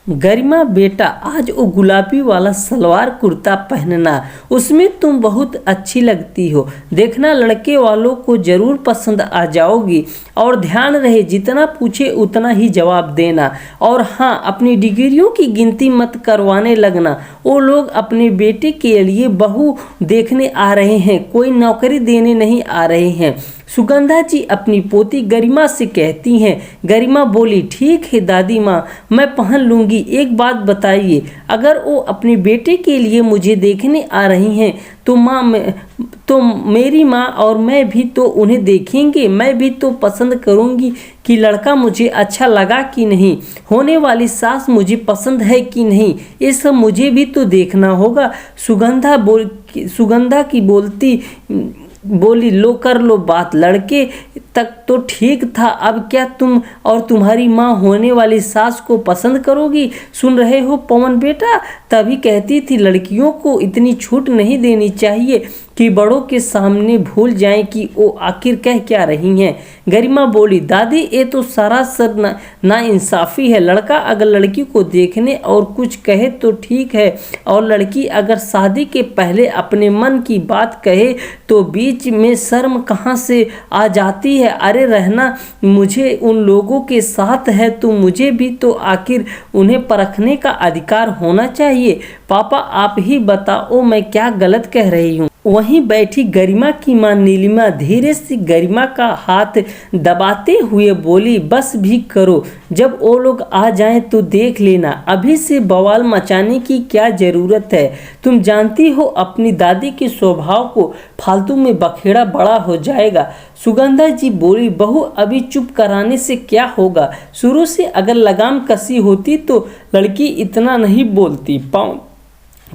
गरिमा बेटा, आज वो गुलाबी वाला सलवार कुर्ता पहनना, उसमें तुम बहुत अच्छी लगती हो। देखना लड़के वालों को जरूर पसंद आ जाओगी। और ध्यान रहे जितना पूछे उतना ही जवाब देना। और हाँ, अपनी डिग्रियों की गिनती मत करवाने लगना। वो लोग अपने बेटे के लिए बहू देखने आ रहे हैं, कोई नौकरी देने नहीं आ रहे हैं। सुगंधा जी अपनी पोती गरिमा से कहती हैं। गरिमा बोली, ठीक है दादी माँ, मैं पहन लूँगी। एक बात बताइए, अगर वो अपने बेटे के लिए मुझे देखने आ रही हैं तो मेरी माँ और मैं भी तो उन्हें देखेंगे। मैं भी तो पसंद करूँगी कि लड़का मुझे अच्छा लगा कि नहीं, होने वाली सास मुझे पसंद है कि नहीं, ये सब मुझे भी तो देखना होगा। सुगंधा की बोली, लो कर लो बात, लड़के तक तो ठीक था, अब क्या तुम और तुम्हारी माँ होने वाली सास को पसंद करोगी? सुन रहे हो पवन बेटा, तभी कहती थी लड़कियों को इतनी छूट नहीं देनी चाहिए कि बड़ों के सामने भूल जाएं कि वो आखिर कह क्या रही हैं। गरिमा बोली, दादी ये तो सरासर नाइंसाफ़ी है। लड़का अगर लड़की को देखने और कुछ कहे तो ठीक है, और लड़की अगर शादी के पहले अपने मन की बात कहे तो बीच में शर्म कहाँ से आ जाती है? अरे रहना मुझे उन लोगों के साथ है तो मुझे भी तो आखिर उन्हें परखने का अधिकार होना चाहिए। पापा आप ही बताओ, मैं क्या गलत कह रही हूँ? वहीं बैठी गरिमा की मां नीलिमा धीरे से गरिमा का हाथ दबाते हुए बोली, बस भी करो, जब वो लोग आ जाएं तो देख लेना, अभी से बवाल मचाने की क्या ज़रूरत है? तुम जानती हो अपनी दादी के स्वभाव को, फालतू में बखेड़ा बड़ा हो जाएगा। सुगंधा जी बोली, बहू अभी चुप कराने से क्या होगा? शुरू से अगर लगाम कसी होती तो लड़की इतना नहीं बोलती।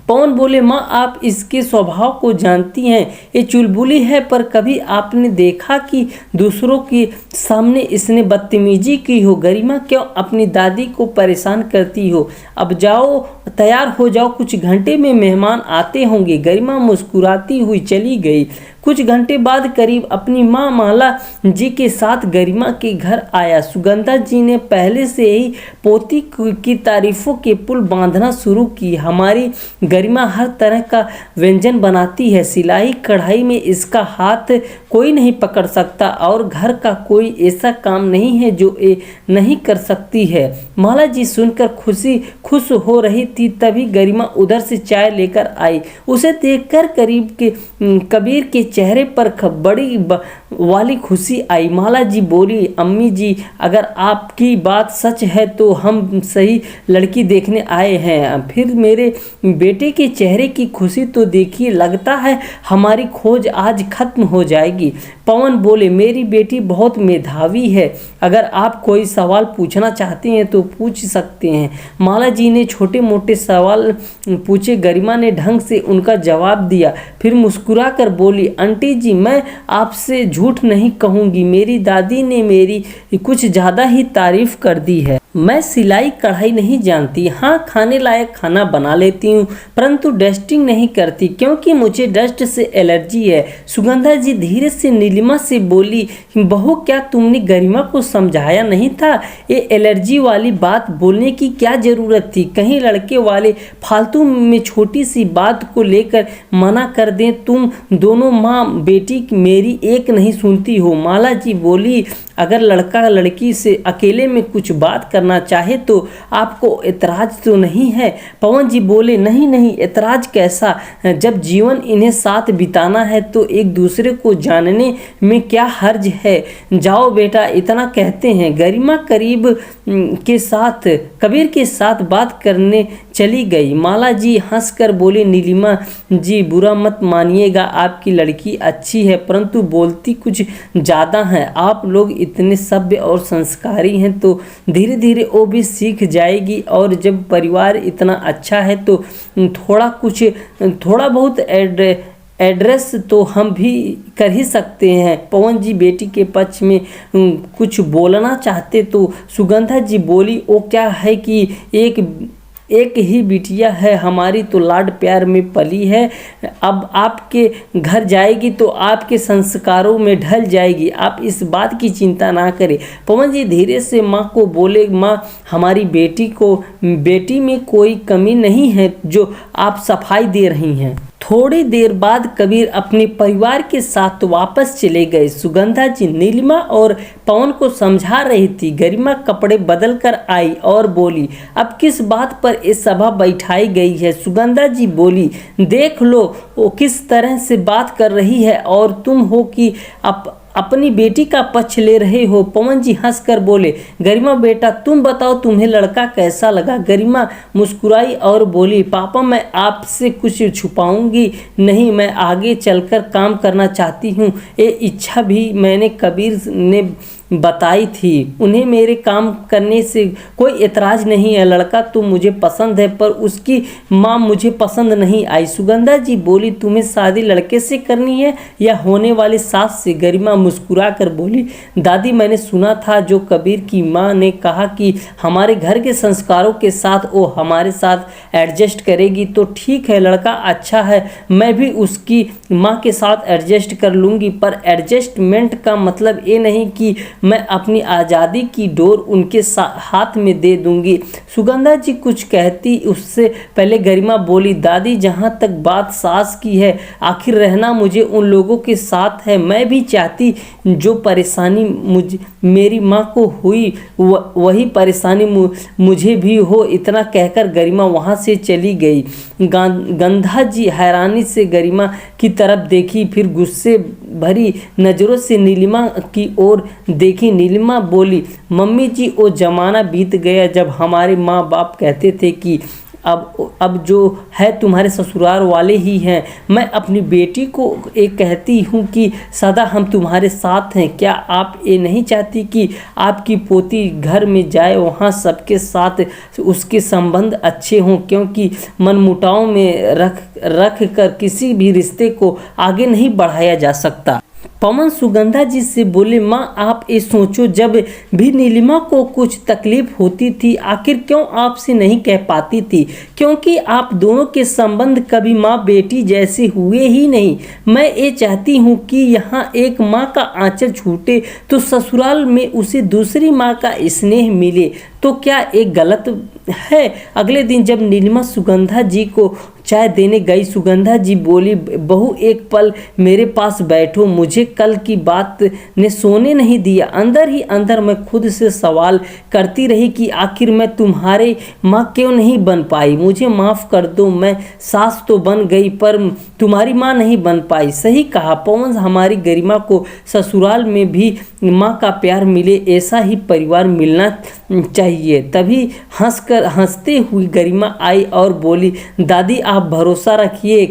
पवन बोले, माँ आप इसके स्वभाव को जानती हैं, ये चुलबुली है, पर कभी आपने देखा कि दूसरों के सामने इसने बदतमीजी की हो? गरिमा क्यों अपनी दादी को परेशान करती हो? अब जाओ तैयार हो जाओ, कुछ घंटे में मेहमान आते होंगे। गरिमा मुस्कुराती हुई चली गई। कुछ घंटे बाद करीब अपनी माँ माला जी के साथ गरिमा के घर आया। सुगंधा जी ने पहले से ही पोती की तारीफों के पुल बांधना शुरू की। हमारी गरिमा हर तरह का व्यंजन बनाती है, सिलाई कढ़ाई में इसका हाथ कोई नहीं पकड़ सकता, और घर का कोई ऐसा काम नहीं है जो ये नहीं कर सकती है। माला जी सुनकर खुश हो रही थी, तभी गरिमा उधर से चाय लेकर आई। उसे देखकर कबीर के चेहरे पर बड़ी वाली खुशी आई। माला जी बोली, अम्मी जी अगर आपकी बात सच है तो हम सही लड़की देखने आए हैं। फिर मेरे बेटे के चेहरे की खुशी तो देखिए, लगता है हमारी खोज आज खत्म हो जाएगी। पवन बोले, मेरी बेटी बहुत मेधावी है, अगर आप कोई सवाल पूछना चाहते हैं तो पूछ सकते हैं। माला जी ने छोटे मोटे सवाल पूछे। गरिमा ने ढंग से उनका जवाब दिया, फिर मुस्कुराकर बोली, आंटी जी मैं आपसे झूठ नहीं कहूँगी, मेरी दादी ने मेरी कुछ ज़्यादा ही तारीफ कर दी है। मैं सिलाई कढ़ाई नहीं जानती, हाँ खाने लायक खाना बना लेती हूँ, परंतु डस्टिंग नहीं करती क्योंकि मुझे डस्ट से एलर्जी है। सुगंधा जी धीरे से नीलिमा से बोली, बहू क्या तुमने गरिमा को समझाया नहीं था? ये एलर्जी वाली बात बोलने की क्या ज़रूरत थी? कहीं लड़के वाले फालतू में छोटी सी बात को लेकर मना कर दें। तुम दोनों माँ बेटी मेरी एक नहीं सुनती हो। माला जी बोली, अगर लड़का लड़की से अकेले में कुछ बात करना चाहे तो आपको एतराज तो नहीं है? पवन जी बोले, नहीं नहीं, एतराज कैसा, जब जीवन इन्हें साथ बिताना है तो एक दूसरे को जानने में क्या हर्ज है। जाओ बेटा, इतना कहते हैं। गरिमा कबीर के साथ बात करने चली गई। माला जी हंसकर बोले, नीलिमा जी बुरा मत मानिएगा, आपकी लड़की अच्छी है परंतु बोलती कुछ ज़्यादा है। आप लोग इतने सभ्य और संस्कारी हैं तो धीरे धीरे वो भी सीख जाएगी, और जब परिवार इतना अच्छा है तो थोड़ा बहुत एड्रेस तो हम भी कर ही सकते हैं। पवन जी बेटी के पक्ष में कुछ बोलना चाहते तो सुगंधा जी बोली, वो क्या है कि एक ही बिटिया है हमारी, तो लाड प्यार में पली है। अब आपके घर जाएगी तो आपके संस्कारों में ढल जाएगी, आप इस बात की चिंता ना करें। पवन जी धीरे से माँ को बोले, माँ हमारी बेटी में कोई कमी नहीं है जो आप सफाई दे रही हैं। थोड़ी देर बाद कबीर अपने परिवार के साथ वापस चले गए। सुगंधा जी नीलिमा और पवन को समझा रही थी। गरिमा कपड़े बदल कर आई और बोली, अब किस बात पर ये सभा बैठाई गई है? सुगंधा जी बोली, देख लो वो किस तरह से बात कर रही है और तुम हो कि अपनी बेटी का पक्ष ले रहे हो। पवन जी हंसकर बोले, गरिमा बेटा तुम बताओ तुम्हें लड़का कैसा लगा? गरिमा मुस्कुराई और बोली, पापा मैं आपसे कुछ छुपाऊंगी नहीं, मैं आगे चलकर काम करना चाहती हूँ। ये इच्छा भी मैंने कबीर ने बताई थी, उन्हें मेरे काम करने से कोई एतराज़ नहीं है। लड़का तो मुझे पसंद है पर उसकी माँ मुझे पसंद नहीं आई। सुगंधा जी बोली, तुम्हें शादी लड़के से करनी है या होने वाले सास से? गरिमा मुस्कुरा कर बोली, दादी मैंने सुना था जो कबीर की माँ ने कहा कि हमारे घर के संस्कारों के साथ वो हमारे साथ एडजस्ट करेगी तो ठीक है, लड़का अच्छा है, मैं भी उसकी माँ के साथ एडजस्ट कर लूँगी। पर एडजस्टमेंट का मतलब ये नहीं कि मैं अपनी आज़ादी की डोर उनके हाथ में दे दूंगी। सुगंधा जी कुछ कहती उससे पहले गरिमा बोली, दादी जहाँ तक बात सास की है, आखिर रहना मुझे उन लोगों के साथ है। मैं भी चाहती जो परेशानी मेरी माँ को हुई वही परेशानी मुझे भी हो। इतना कहकर गरिमा वहाँ से चली गई। गंधा जी हैरानी से गरिमा की तरफ देखी, फिर गुस्से भरी नज़रों से नीलिमा की ओर देखी। नीलिमा बोली, मम्मी जी वो ज़माना बीत गया जब हमारे माँ बाप कहते थे कि अब जो है तुम्हारे ससुराल वाले ही हैं। मैं अपनी बेटी को ये कहती हूँ कि सदा हम तुम्हारे साथ हैं। क्या आप ये नहीं चाहती कि आपकी पोती घर में जाए, वहाँ सबके साथ उसके संबंध अच्छे हों? क्योंकि मनमुटाव में रख कर किसी भी रिश्ते को आगे नहीं बढ़ाया जा सकता। पवन सुगंधा जी से बोले, माँ आप ये सोचो, जब भी नीलिमा को कुछ तकलीफ होती थी आखिर क्यों आपसे नहीं कह पाती थी? क्योंकि आप दोनों के संबंध कभी माँ बेटी जैसे हुए ही नहीं। मैं ये चाहती हूँ कि यहाँ एक माँ का आंचल छूटे तो ससुराल में उसे दूसरी माँ का स्नेह मिले, तो क्या एक गलत है? अगले दिन जब नीलिमा सुगंधा जी को चाय देने गई, सुगंधा जी बोली, बहू एक पल मेरे पास बैठो, मुझे कल की बात ने सोने नहीं दिया। अंदर ही अंदर मैं खुद से सवाल करती रही कि आखिर मैं तुम्हारे माँ क्यों नहीं बन पाई। मुझे माफ़ कर दो, मैं सास तो बन गई पर तुम्हारी माँ नहीं बन पाई। सही कहा पवन, हमारी गरिमा को ससुराल में भी माँ का प्यार मिले, ऐसा ही परिवार मिलना चाहिए। तभी हंसते हुई गरिमा आई और बोली, दादी आप भरोसा रखिए।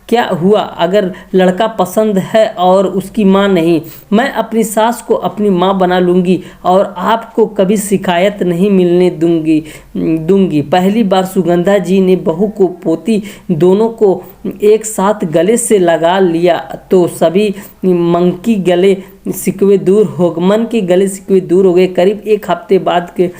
क्या हुआ अगर लड़का पसंद है और उसकी माँ नहीं? मैं अपनी सास को अपनी माँ बना लूँगी और आपको कभी शिकायत नहीं मिलने दूंगी। पहली बार सुगंधा जी ने बहू को पोती दोनों को एक साथ गले से लगा लिया तो सभी मन के गले शिकवे दूर हो गए। करीब एक हफ्ते बाद के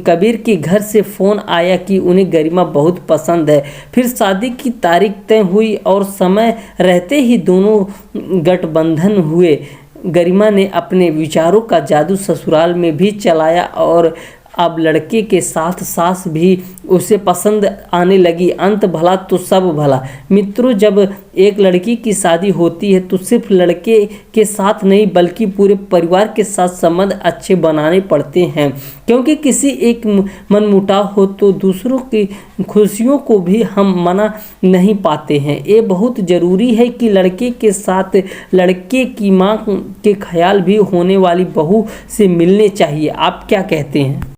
कबीर के घर से फ़ोन आया कि उन्हें गरिमा बहुत पसंद है। फिर शादी की तारीख तय हुई और समय रहते ही दोनों गठबंधन हुए। गरिमा ने अपने विचारों का जादू ससुराल में भी चलाया और अब लड़के के साथ सास भी उसे पसंद आने लगी। अंत भला तो सब भला। मित्रों, जब एक लड़की की शादी होती है तो सिर्फ लड़के के साथ नहीं बल्कि पूरे परिवार के साथ संबंध अच्छे बनाने पड़ते हैं, क्योंकि किसी एक मनमुटाव हो तो दूसरों की खुशियों को भी हम मना नहीं पाते हैं। ये बहुत ज़रूरी है कि लड़के के साथ लड़के की माँ के ख्याल भी होने वाली बहू से मिलने चाहिए। आप क्या कहते हैं?